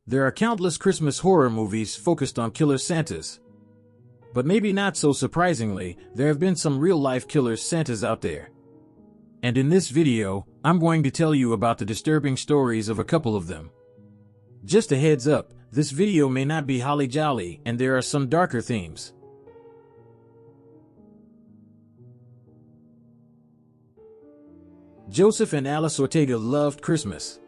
There are countless Christmas horror movies focused on killer Santas. But maybe not so surprisingly, there have been some real-life killer Santas out there. And in this video, I'm going to tell you about the disturbing stories of a couple of them. Just a heads up, this video may not be holly jolly and there are some darker themes. Joseph and Alice Ortega loved Christmas.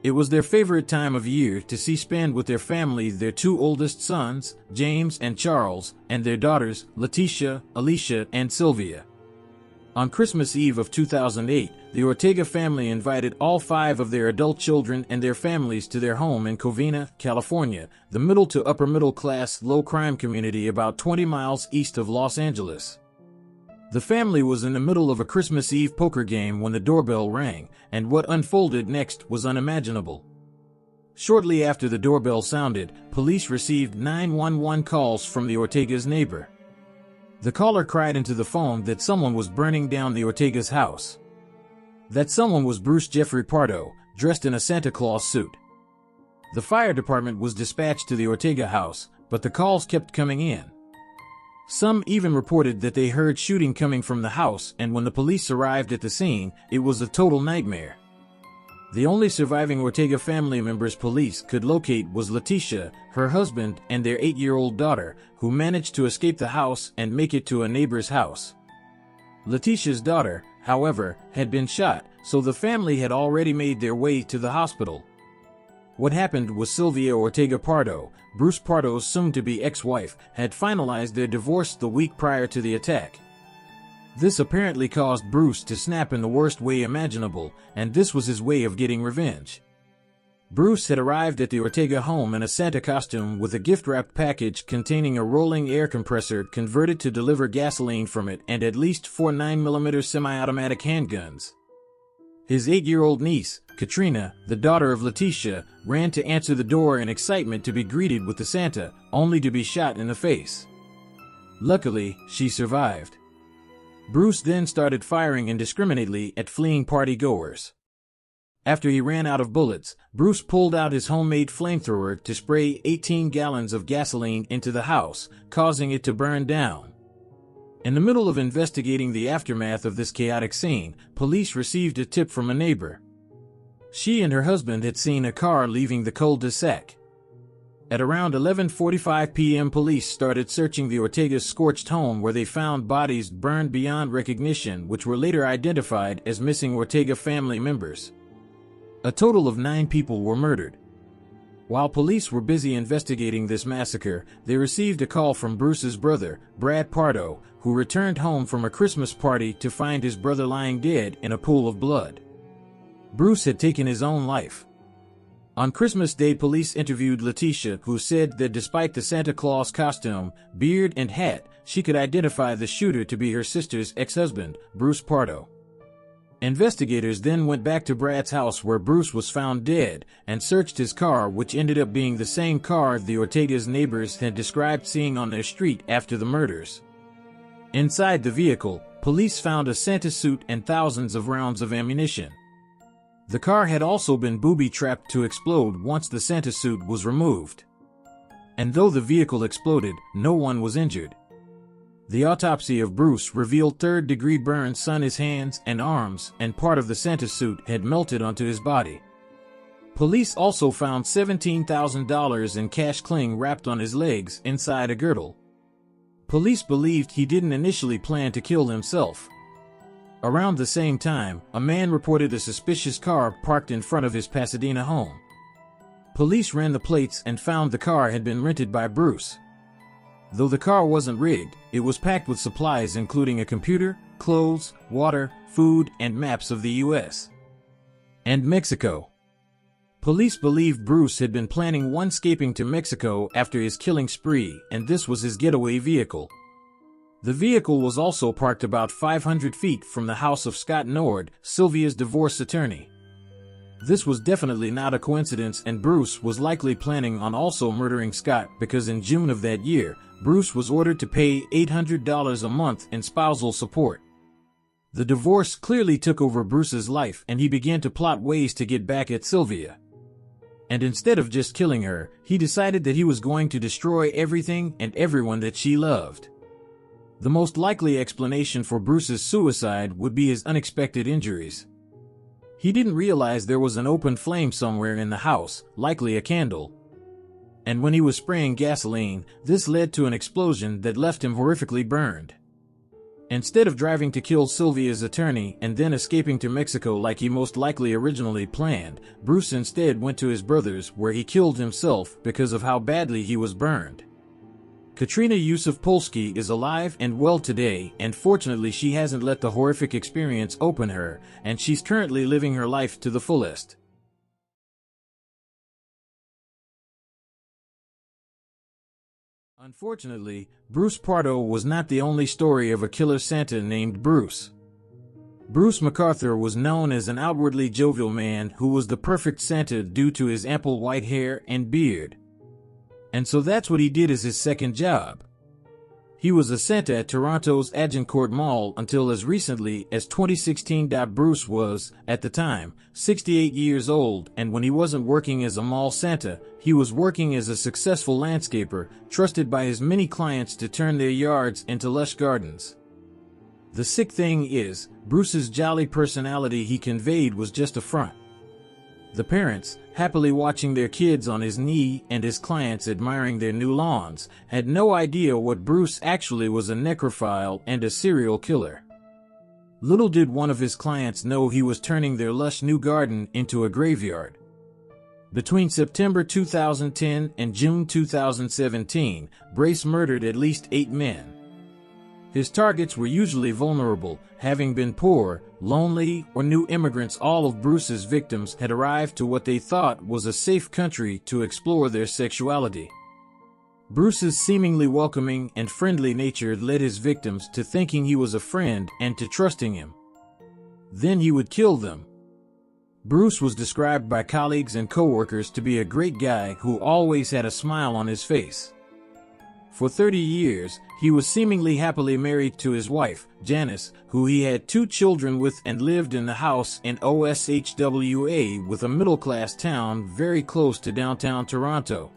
It was their favorite time of year to see spend with their family, their two oldest sons, James and Charles, and their daughters, Leticia, Alicia, and Sylvia. On Christmas Eve of 2008, the Ortega family invited all 5 of their adult children and their families to their home in Covina, California, the middle to upper middle class, low crime community about 20 miles east of Los Angeles. The family was in the middle of a Christmas Eve poker game when the doorbell rang, and what unfolded next was unimaginable. Shortly after the doorbell sounded, police received 911 calls from the Ortega's neighbor. The caller cried into the phone that someone was burning down the Ortega's house. That someone was Bruce Jeffrey Pardo, dressed in a Santa Claus suit. The fire department was dispatched to the Ortega house, but the calls kept coming in. Some even reported that they heard shooting coming from the house, and when the police arrived at the scene, it was a total nightmare. The only surviving Ortega family members police could locate was Leticia, her husband, and their 8-year-old daughter, who managed to escape the house and make it to a neighbor's house. Leticia's daughter, however, had been shot, so the family had already made their way to the hospital. What happened was Sylvia Ortega Pardo, Bruce Pardo's soon-to-be ex-wife, had finalized their divorce the week prior to the attack. This apparently caused Bruce to snap in the worst way imaginable, and this was his way of getting revenge. Bruce had arrived at the Ortega home in a Santa costume with a gift-wrapped package containing a rolling air compressor converted to deliver gasoline from it and at least 4 9mm semi-automatic handguns. His 8-year-old niece, Katrina, the daughter of Leticia, ran to answer the door in excitement to be greeted with the Santa, only to be shot in the face. Luckily, she survived. Bruce then started firing indiscriminately at fleeing party-goers. After he ran out of bullets, Bruce pulled out his homemade flamethrower to spray 18 gallons of gasoline into the house, causing it to burn down. In the middle of investigating the aftermath of this chaotic scene, police received a tip from a neighbor. She and her husband had seen a car leaving the cul-de-sac. At around 11:45 p.m. police started searching the Ortega's scorched home, where they found bodies burned beyond recognition, which were later identified as missing Ortega family members. A total of 9 people were murdered. While police were busy investigating this massacre, they received a call from Bruce's brother, Brad Pardo, who returned home from a Christmas party to find his brother lying dead in a pool of blood. Bruce had taken his own life. On Christmas Day, police interviewed Leticia, who said that despite the Santa Claus costume, beard, and hat, she could identify the shooter to be her sister's ex-husband, Bruce Pardo. Investigators then went back to Brad's house, where Bruce was found dead, and searched his car, which ended up being the same car the Ortega's neighbors had described seeing on their street after the murders. Inside the vehicle, police found a Santa suit and thousands of rounds of ammunition. The car had also been booby-trapped to explode once the Santa suit was removed. And though the vehicle exploded, no one was injured. The autopsy of Bruce revealed third-degree burns on his hands and arms, and part of the Santa suit had melted onto his body. Police also found $17,000 in cash cling wrapped on his legs inside a girdle. Police believed he didn't initially plan to kill himself. Around the same time, a man reported a suspicious car parked in front of his Pasadena home. Police ran the plates and found the car had been rented by Bruce. Though the car wasn't rigged, it was packed with supplies including a computer, clothes, water, food, and maps of the U.S. and Mexico. Police believed Bruce had been planning on escaping to Mexico after his killing spree, and this was his getaway vehicle. The vehicle was also parked about 500 feet from the house of Scott Nord, Sylvia's divorce attorney. This was definitely not a coincidence, and Bruce was likely planning on also murdering Scott, because in June of that year, Bruce was ordered to pay $800 a month in spousal support. The divorce clearly took over Bruce's life, and he began to plot ways to get back at Sylvia. And instead of just killing her, he decided that he was going to destroy everything and everyone that she loved. The most likely explanation for Bruce's suicide would be his unexpected injuries. He didn't realize there was an open flame somewhere in the house, likely a candle. And when he was spraying gasoline, this led to an explosion that left him horrifically burned. Instead of driving to kill Sylvia's attorney and then escaping to Mexico like he most likely originally planned, Bruce instead went to his brother's, where he killed himself because of how badly he was burned. Katrina Yusuf Polsky is alive and well today, and fortunately she hasn't let the horrific experience open her, and she's currently living her life to the fullest. Unfortunately, Bruce Pardo was not the only story of a killer Santa named Bruce. Bruce MacArthur was known as an outwardly jovial man who was the perfect Santa due to his ample white hair and beard. And so that's what he did as his second job. He was a Santa at Toronto's Agincourt Mall until as recently as 2016. Bruce was, at the time, 68 years old, and when he wasn't working as a mall Santa, he was working as a successful landscaper, trusted by his many clients to turn their yards into lush gardens. The sick thing is, Bruce's jolly personality he conveyed was just a front. The parents, happily watching their kids on his knee and his clients admiring their new lawns, had no idea what Bruce actually was: a necrophile and a serial killer. Little did one of his clients know he was turning their lush new garden into a graveyard. Between September 2010 and June 2017, Bruce murdered at least 8 men. His targets were usually vulnerable, having been poor, lonely, or new immigrants. All of Bruce's victims had arrived to what they thought was a safe country to explore their sexuality. Bruce's seemingly welcoming and friendly nature led his victims to thinking he was a friend and to trusting him. Then he would kill them. Bruce was described by colleagues and coworkers to be a great guy who always had a smile on his face. For 30 years, he was seemingly happily married to his wife, Janice, who he had 2 children with, and lived in the house in Oshwa, with a middle-class town very close to downtown Toronto.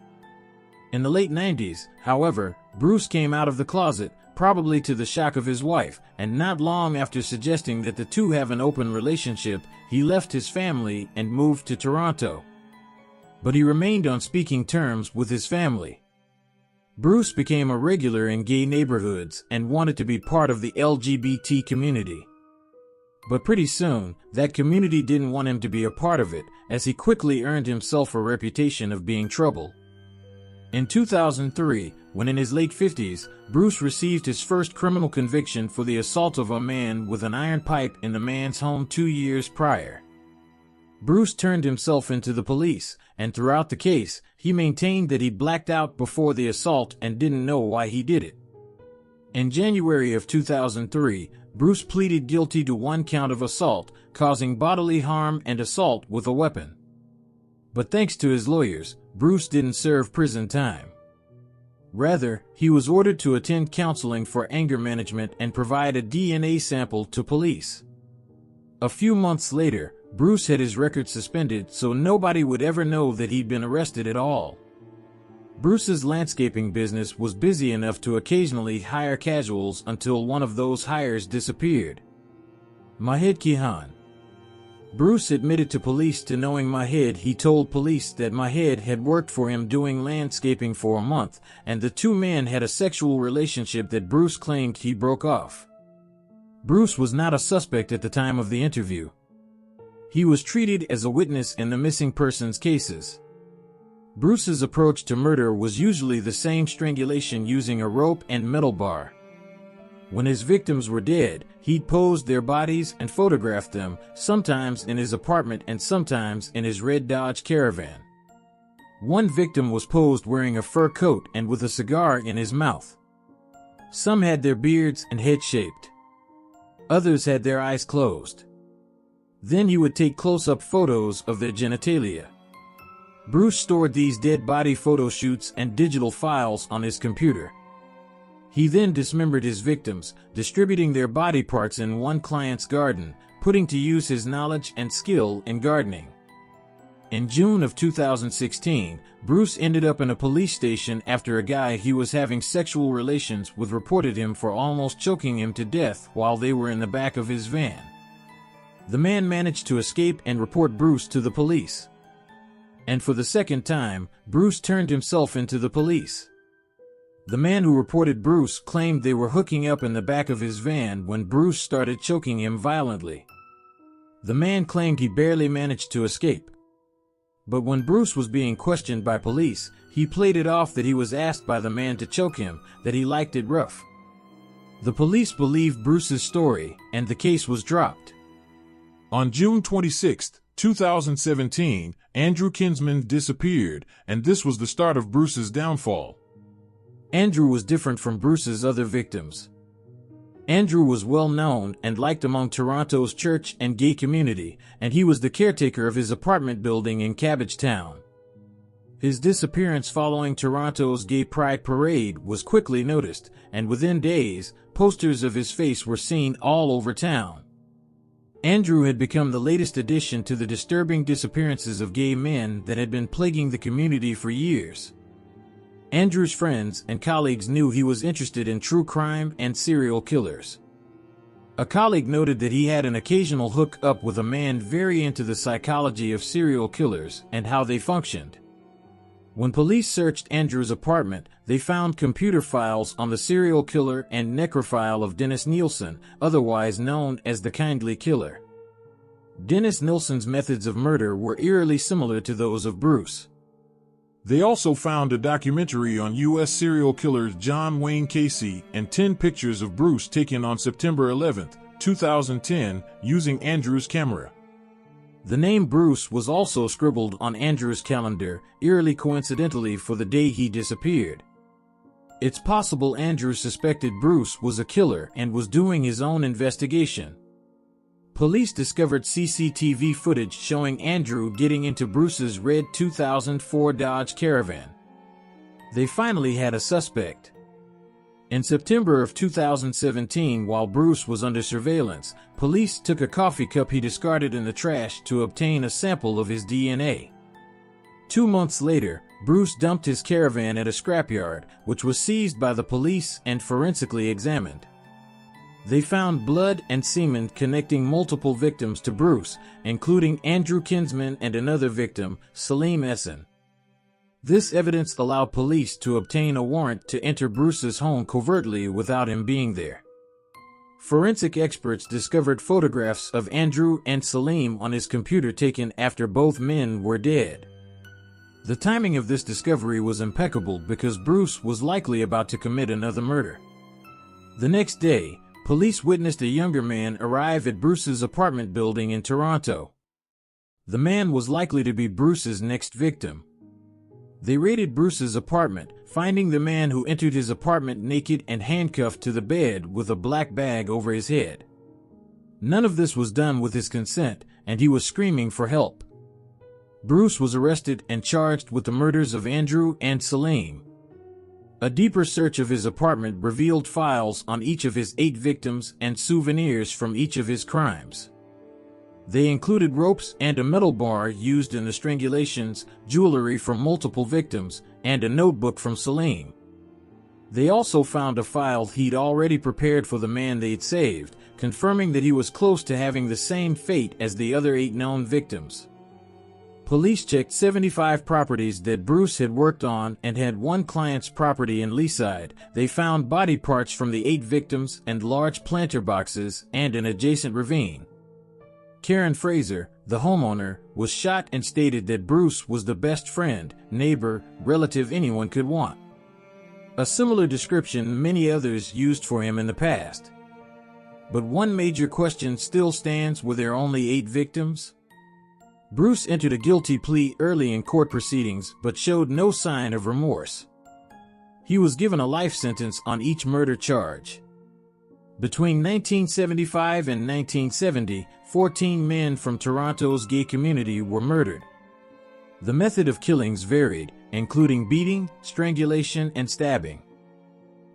In the late 90s, however, Bruce came out of the closet, probably to the shock of his wife, and not long after suggesting that the two have an open relationship, he left his family and moved to Toronto. But he remained on speaking terms with his family. Bruce became a regular in gay neighborhoods and wanted to be part of the LGBT community. But pretty soon, that community didn't want him to be a part of it, as he quickly earned himself a reputation of being trouble. In 2003, when in his late 50s, Bruce received his first criminal conviction for the assault of a man with an iron pipe in the man's home 2 years prior. Bruce turned himself into the police, and throughout the case, he maintained that he blacked out before the assault and didn't know why he did it. In January of 2003, Bruce pleaded guilty to 1 count of assault, causing bodily harm and assault with a weapon. But thanks to his lawyers, Bruce didn't serve prison time. Rather, he was ordered to attend counseling for anger management and provide a DNA sample to police. A few months later, Bruce had his record suspended so nobody would ever know that he'd been arrested at all. Bruce's landscaping business was busy enough to occasionally hire casuals until one of those hires disappeared. Mahed Kihan. Bruce admitted to police to knowing Mahed. He told police that Mahed had worked for him doing landscaping for a month, and the 2 men had a sexual relationship that Bruce claimed he broke off. Bruce was not a suspect at the time of the interview. He was treated as a witness in the missing persons cases. Bruce's approach to murder was usually the same: strangulation using a rope and metal bar. When his victims were dead, he'd posed their bodies and photographed them, sometimes in his apartment and sometimes in his red Dodge Caravan. One victim was posed wearing a fur coat and with a cigar in his mouth. Some had their beards and head shaped. Others had their eyes closed. Then he would take close-up photos of their genitalia. Bruce stored these dead body photo shoots and digital files on his computer. He then dismembered his victims, distributing their body parts in one client's garden, putting to use his knowledge and skill in gardening. In June of 2016, Bruce ended up in a police station after a guy he was having sexual relations with reported him for almost choking him to death while they were in the back of his van. The man managed to escape and report Bruce to the police. And for the second time, Bruce turned himself into the police. The man who reported Bruce claimed they were hooking up in the back of his van when Bruce started choking him violently. The man claimed he barely managed to escape. But when Bruce was being questioned by police, he played it off that he was asked by the man to choke him, that he liked it rough. The police believed Bruce's story, and the case was dropped. On June 26, 2017, Andrew Kinsman disappeared, and this was the start of Bruce's downfall. Andrew was different from Bruce's other victims. Andrew was well known and liked among Toronto's church and gay community, and he was the caretaker of his apartment building in Cabbagetown. His disappearance following Toronto's Gay Pride Parade was quickly noticed, and within days, posters of his face were seen all over town. Andrew had become the latest addition to the disturbing disappearances of gay men that had been plaguing the community for years. Andrew's friends and colleagues knew he was interested in true crime and serial killers. A colleague noted that he had an occasional hook-up with a man very into the psychology of serial killers and how they functioned. When police searched Andrew's apartment, they found computer files on the serial killer and necrophile of Dennis Nielsen, otherwise known as the Kindly Killer. Dennis Nielsen's methods of murder were eerily similar to those of Bruce. They also found a documentary on U.S. serial killer John Wayne Gacy and 10 pictures of Bruce taken on September 11, 2010, using Andrew's camera. The name Bruce was also scribbled on Andrew's calendar, eerily coincidentally for the day he disappeared. It's possible Andrew suspected Bruce was a killer and was doing his own investigation. Police discovered CCTV footage showing Andrew getting into Bruce's red 2004 Dodge Caravan. They finally had a suspect. In September of 2017, while Bruce was under surveillance, police took a coffee cup he discarded in the trash to obtain a sample of his DNA. 2 months later, Bruce dumped his caravan at a scrapyard, which was seized by the police and forensically examined. They found blood and semen connecting multiple victims to Bruce, including Andrew Kinsman and another victim, Salim Essen. This evidence allowed police to obtain a warrant to enter Bruce's home covertly without him being there. Forensic experts discovered photographs of Andrew and Salim on his computer taken after both men were dead. The timing of this discovery was impeccable because Bruce was likely about to commit another murder. The next day, police witnessed a younger man arrive at Bruce's apartment building in Toronto. The man was likely to be Bruce's next victim. They raided Bruce's apartment, finding the man who entered his apartment naked and handcuffed to the bed with a black bag over his head. None of this was done with his consent, and he was screaming for help. Bruce was arrested and charged with the murders of Andrew and Salim. A deeper search of his apartment revealed files on each of his 8 victims and souvenirs from each of his crimes. They included ropes and a metal bar used in the strangulations, jewelry from multiple victims, and a notebook from Salim. They also found a file he'd already prepared for the man they'd saved, confirming that he was close to having the same fate as the other 8 known victims. Police checked 75 properties that Bruce had worked on and had one client's property in Leaside. They found body parts from the 8 victims and large planter boxes and an adjacent ravine. Karen Fraser, the homeowner, was shot and stated that Bruce was the best friend, neighbor, relative anyone could want. A similar description many others used for him in the past. But one major question still stands: were there only 8 victims? Bruce entered a guilty plea early in court proceedings but showed no sign of remorse. He was given a life sentence on each murder charge. Between 1975 and 1970, 14 men from Toronto's gay community were murdered. The method of killings varied, including beating, strangulation, and stabbing.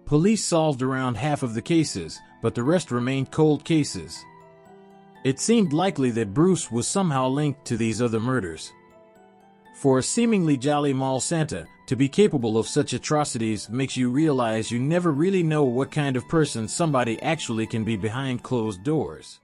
Police solved around half of the cases, but the rest remained cold cases. It seemed likely that Bruce was somehow linked to these other murders. For a seemingly jolly mall Santa to be capable of such atrocities makes you realize you never really know what kind of person somebody actually can be behind closed doors.